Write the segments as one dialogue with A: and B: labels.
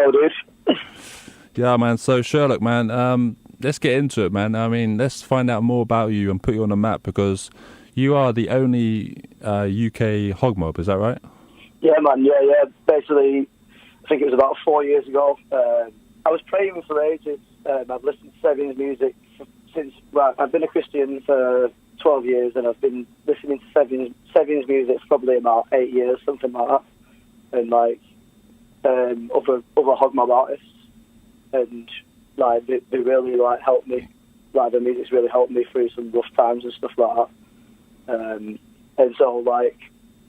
A: Yo, dude.
B: Yeah, man. So, Sherlock, man, let's get into it, man. I mean, let's find out more about you and put you on the map, because you are the only UK hog mob, is that right?
A: Yeah, man, yeah. Basically, I think it was about 4 years ago. I was praying for ages. I've listened to Seven's music since, well, I've been a Christian for 12 years, and I've been listening to Seven's music for probably about 8 years, something like that. And, like, other hog mob artists. And, like, they really, like, helped me. Like, the music's really helped me through some rough times and stuff like that. And so, like,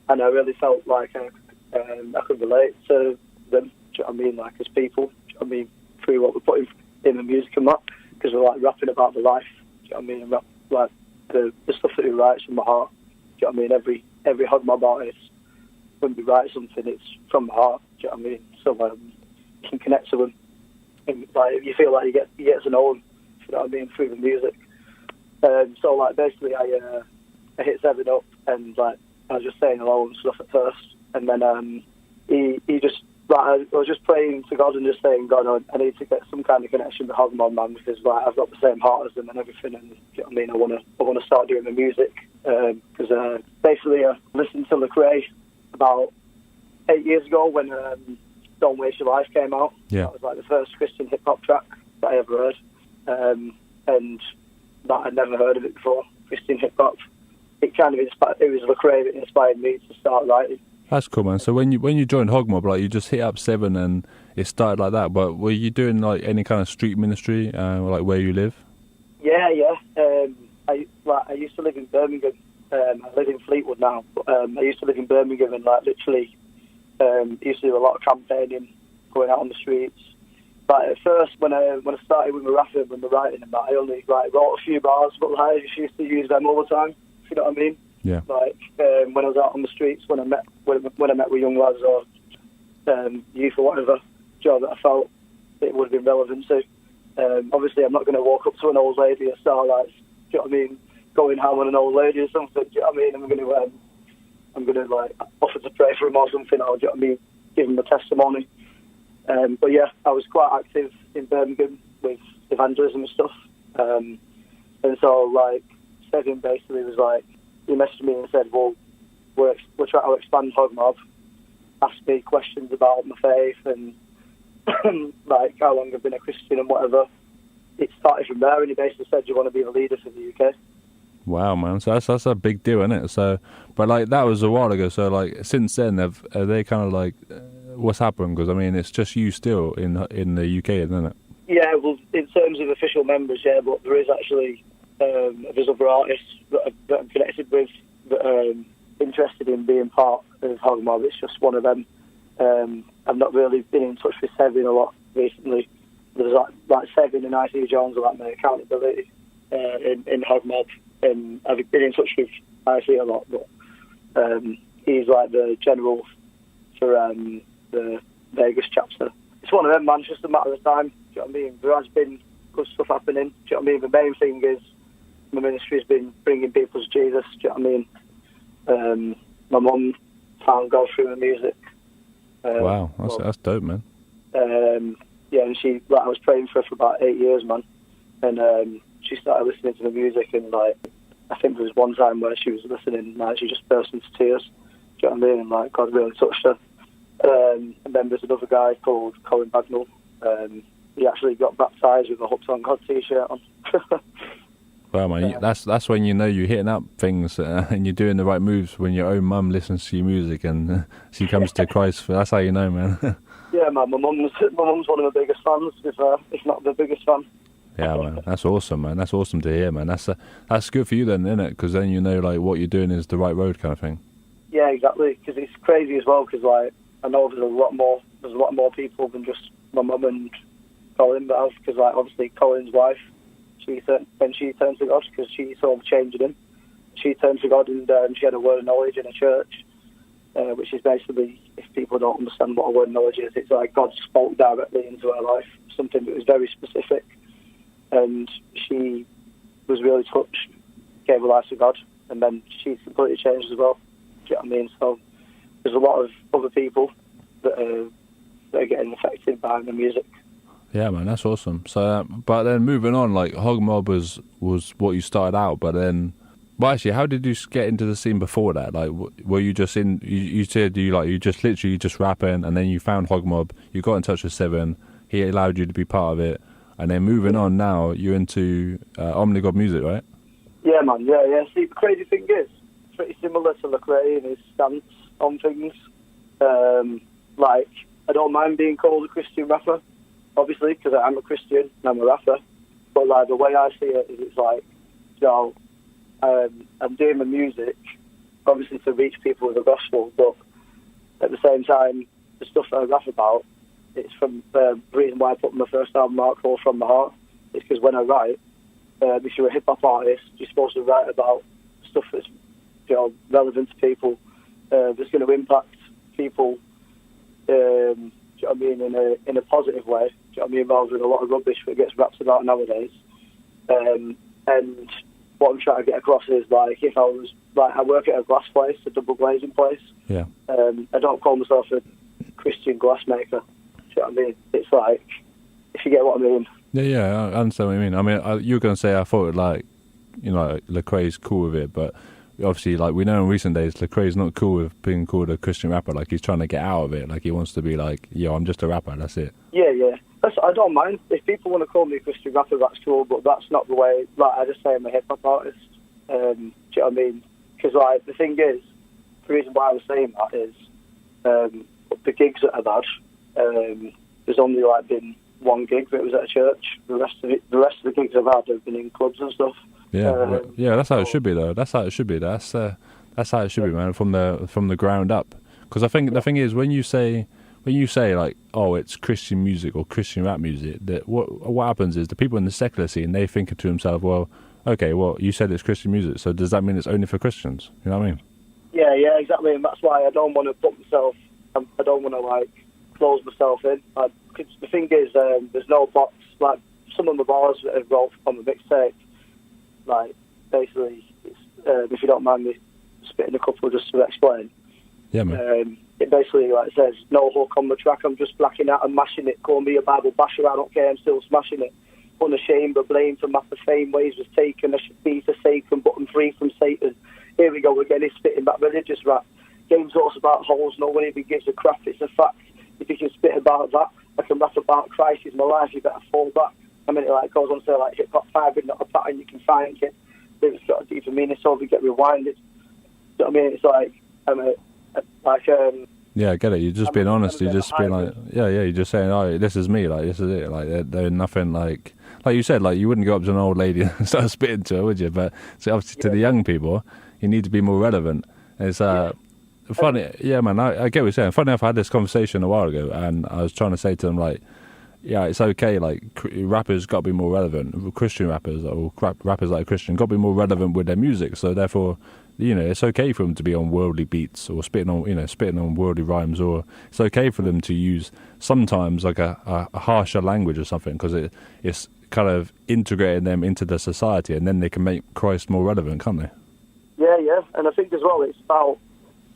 A: and I really felt like I could relate to them, do you know what I mean, like, as people, do you know what I mean, through what we're putting in the music and that, because we're, like, rapping about the life, do you know what I mean, and rap, like, the stuff that we write from my heart, do you know what I mean, every hog mob artist, when we write something, it's from the heart, do you know what I mean, so you can connect to them, and, like, you feel like you get to know them, do you know what I mean, through the music. So, like, basically, I hit Seven up, and, like, I was just saying hello and stuff at first, and then he just, like, I was just praying to God and just saying, God, I need to get some kind of connection with Hogmob, man, because, like, I've got the same heart as them and everything, and, you know what I mean, I want to start doing the music, because basically I listened to Lecrae about 8 years ago when Don't Waste Your Life came out.
B: Yeah.
A: That was, like, the first Christian hip-hop track that I ever heard, and that I'd never heard of it before, Christian hip-hop. It kind of inspired, it was Lecrae that inspired me to start writing.
B: That's cool, man. So when you joined Hog Mob, like, you just hit up Seven and it started like that. But were you doing, like, any kind of street ministry, like where you live?
A: Yeah. I used to live in Birmingham. I live in Fleetwood now, but I used to live in Birmingham, and, like, literally used to do a lot of campaigning, going out on the streets. But at first, when I started with my rapping, with my writing and that, I only, like, wrote a few bars, but, like, I just used to use them all the time. If you know what I mean?
B: Yeah.
A: Like, when I was out on the streets, when I met with young lads or youth or whatever, job that I felt it would have been relevant to. Obviously, I'm not going to walk up to an old lady and start, like, do you know what I mean, going ham on an old lady or something. Do you know what I mean? I'm going to like offer to pray for him or something, or, do you know what I mean, give him a testimony. But yeah, I was quite active in Birmingham with evangelism and stuff. And so, like, Seven basically was like, he messaged me and said, well, we're trying to expand Hog Mob, asked me questions about my faith and like how long I've been a Christian and whatever. It started from there, and he basically said, do you want to be the leader for the UK?
B: Wow, man. So that's a big deal, isn't it? So, but, like, that was a while ago. So, like, since then, are they kind of like, what's happened? Because, I mean, it's just you still in the UK, isn't it?
A: Yeah, well, in terms of official members, yeah, but there is actually there's other artists that I'm connected with that are interested in being part of Hog Mob. It's just one of them. I've not really been in touch with Seven a lot recently. There's like Seven and IC Jones are like my accountability in Hog Mob, and I've been in touch with IC a lot, but he's like the general for the Vegas chapter. It's one of them, man. It's just a matter of time. Do you know what I mean? There has been good stuff happening. Do you know what I mean? The main thing is my ministry's been bringing people to Jesus. Do you know what I mean? My mum found God through the music.
B: Wow, that's dope, man.
A: Yeah, and she, like, I was praying for her for about 8 years, man. And she started listening to the music, and, like, I think there was one time where she was listening, and, like, she just burst into tears. Do you know what I mean? And, like, God really touched her. And then there's another guy called Colin Bagnall. He actually got baptised with a Hooked on God t-shirt on.
B: Well, man, that's when you know you're hitting up things and you're doing the right moves, when your own mum listens to your music and she comes to Christ. That's how you know, man.
A: Yeah, man, my mum's one of the biggest fans, if not the biggest fan.
B: Yeah, man, that's awesome, man. That's awesome to hear, man. That's good for you then, isn't it? Because then you know, like, what you're doing is the right road, kind of thing.
A: Yeah, exactly. Because it's crazy as well. Because, like, I know there's a lot more people than just my mum and Colin, but because, like, obviously Colin's wife, when she turned to God, because she saw the change in him, she turned to God, and she had a word of knowledge in a church, which is basically, if people don't understand what a word of knowledge is, it's like God spoke directly into her life, something that was very specific, and she was really touched, gave her life to God, and then she completely changed as well. Do you know what I mean? So there's a lot of other people that that are getting affected by the music.
B: Yeah, man, that's awesome. So, but then moving on, like Hog Mob was what you started out, but then, well, actually, how did you get into the scene before that? Like, were you just in? You said you just literally just rapping, and then you found Hog Mob. You got in touch with Seven. He allowed you to be part of it, and then moving on now, you're into Omnigod music, right?
A: Yeah, man. Yeah. See, the crazy thing is, pretty similar to Lecrae in his stance on things. Like, I don't mind being called a Christian rapper, obviously, because I'm a Christian and I'm a rapper. But like the way I see it is, it's like, I'm doing my music, obviously to reach people with the gospel, but at the same time, the stuff that I rap about, it's from the reason why I put my first album out called From the Heart. It's because when I write, if you're a hip hop artist, you're supposed to write about stuff that's relevant to people, that's going to impact people. Do you know what I mean? In a positive way. Do you know what I mean? Rather than a lot of rubbish that gets rapped about nowadays. And what I'm trying to get across is, like, if I was, like, I work at a glass place, a double glazing place. Yeah. I don't call myself a Christian glassmaker. Do you know what I mean? It's like, if you get what I mean.
B: Yeah, I understand what you mean. I mean, you were going to say, I thought, like, Lecrae's cool with it, but obviously, like, we know in recent days, Lecrae's not cool with being called a Christian rapper. Like, he's trying to get out of it. Like, he wants to be like, yo, I'm just a rapper, that's it.
A: Yeah. I don't mind. If people want to call me a Christian rapper, that's cool, but that's not the way. Like, I just say I'm a hip-hop artist. Do you know what I mean? Because, like, the thing is, the reason why I was saying that is, the gigs that I've had, there's only, like, been one gig that was at a church. The rest of the gigs I've had have been in clubs and stuff.
B: Yeah, that's how it should be, though. That's how it should be. That's how it should be, man. From the ground up. Because I think the thing is, when you say like, oh, it's Christian music or Christian rap music, that what happens is the people in the secular scene, they think to themselves, well, okay, well, you said it's Christian music, so does that mean it's only for Christians? You know what I mean? Yeah,
A: exactly, and that's why I don't want to put myself. I don't want to like close myself in. Cause the thing is, there's no box. Like, some of the bars that have rolled on the mixtape, like, basically, it's, if you don't mind me spitting a couple just to explain.
B: Yeah, man.
A: It basically, like, says, no hook on the track, I'm just blacking out and mashing it. Call me a Bible basher, I don't care, I'm still smashing it. Unashamed, but blamed for massive fame, ways was taken, I should be forsaken, but I'm free from Satan. Here we go again, he's spitting that religious rap. Games talks about holes, no one even gives a crap, it's a fact. If you can spit about that, I can rap about Christ is my life, you better fall back. I mean, it like goes on to say, like, hip-hop fibre, not a pattern you can find it. It's got a deeper meaning, so we get rewinded. You know what I mean? It's like,
B: yeah, I get it. You're just being honest. You're just being like, you're just saying, oh, this is me, like, this is it. Like, they're nothing like you said, like, you wouldn't go up to an old lady and start spitting to her, would you? But so obviously to the young people, you need to be more relevant. It's funny, yeah, man, I get what you're saying. Funny enough, I had this conversation a while ago, and I was trying to say to them, like, yeah, it's okay, like, rappers got to be more relevant. Christian rappers, or rappers like Christian, got to be more relevant with their music, so therefore, it's okay for them to be on worldly beats, or spitting on worldly rhymes, or it's okay for them to use sometimes, like, a harsher language or something, because it's kind of integrating them into the society, and then they can make Christ more relevant, can't they?
A: Yeah, and I think as well, it's about,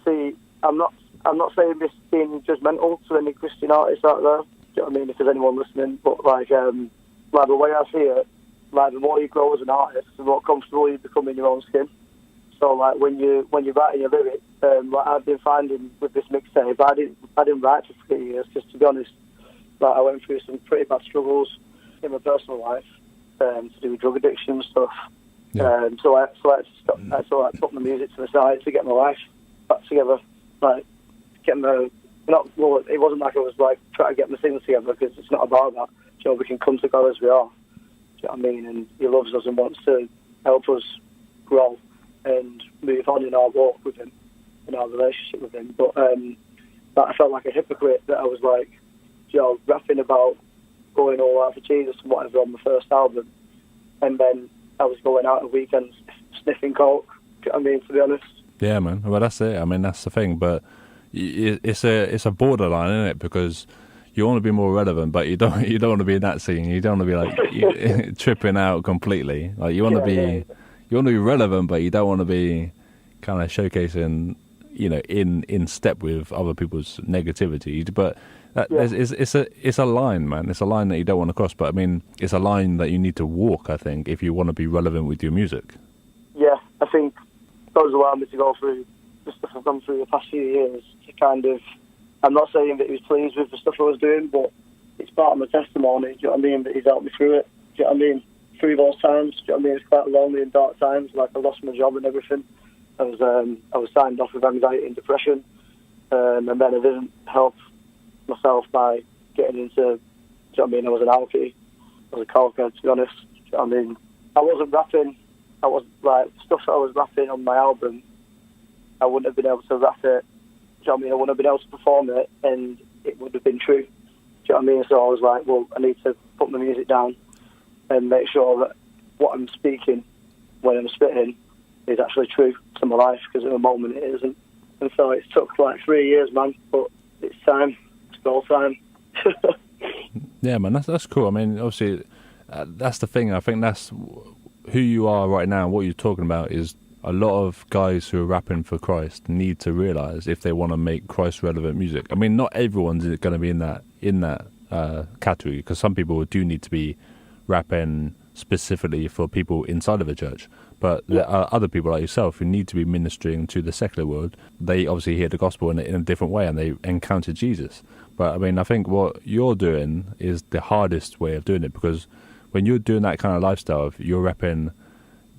A: see, I'm not saying this being judgmental to any Christian artists out there. Do you know what I mean? If there's anyone listening, but like the way I see it, like, the more you grow as an artist, the more comfortable you become in your own skin. So like when you're writing your lyrics, like I've been finding with this mixtape, I didn't write for 3 years because, to be honest, like, I went through some pretty bad struggles in my personal life to do with drug addiction and stuff. Yeah. So I put my music to the side to get my life back together, like get my. It wasn't like I was like trying to get my things together, because it's not about that. We can come together as we are. Do you know what I mean? And he loves us and wants to help us grow and move on in our walk with him, in our relationship with him. But I felt like a hypocrite that I was like, rapping about going all out for Jesus and whatever on the first album, and then I was going out on weekends sniffing coke. Do you know what I mean? To be honest.
B: Yeah, man. Well, that's it. I mean, that's the thing, but. It's a borderline, isn't it? Because you want to be more relevant, but you don't want to be in that scene. You don't want to be like tripping out completely. Like, you want to be you want to be relevant, but you don't want to be kind of showcasing, in step with other people's negativity. But It's a line, man. It's a line that you don't want to cross. But I mean, it's a line that you need to walk, I think, if you want to be relevant with your music.
A: Yeah, I think God's allowed me to go through the stuff I've gone through the past few years to kind of, I'm not saying that he was pleased with the stuff I was doing, but it's part of my testimony, do you know what I mean, that he's helped me through it, do you know what I mean, through those times, do you know what I mean, it's quite lonely and dark times, like I lost my job and everything, I was signed off with anxiety and depression, and then I didn't help myself by getting into, do you know what I mean, I was an alkie, I was a coker, to be honest, do you know what I mean, I wasn't rapping, I was like, stuff that I was rapping on my album, I wouldn't have been able to rap it, do you know what I mean, I wouldn't have been able to perform it, and it would have been true, do you know what I mean, so I was like, well, I need to put my music down and make sure that what I'm speaking when I'm spitting is actually true to my life, because at the moment it isn't, and so it took like 3 years, man, but it's time, it's goal time.
B: Yeah, man, that's cool. I mean, obviously, that's the thing, I think that's who you are right now. What you're talking about is a lot of guys who are rapping for Christ need to realise if they want to make Christ relevant music. I mean, not everyone's going to be in that category, because some people do need to be rapping specifically for people inside of a church, but there are other people like yourself who need to be ministering to the secular world. They obviously hear the gospel in a different way and they encounter Jesus. But I mean, I think what you're doing is the hardest way of doing it, because when you're doing that kind of lifestyle, you're repping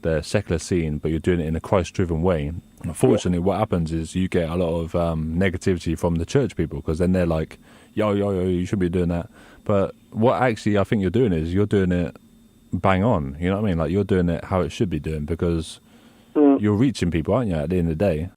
B: the secular scene, but you're doing it in a Christ-driven way. Unfortunately, what happens is you get a lot of negativity from the church people, because then they're like, yo, you shouldn't be doing that. But what actually I think you're doing is you're doing it bang on, you know what I mean? Like, you're doing it how it should be doing, because you're reaching people, aren't you, at the end of the day?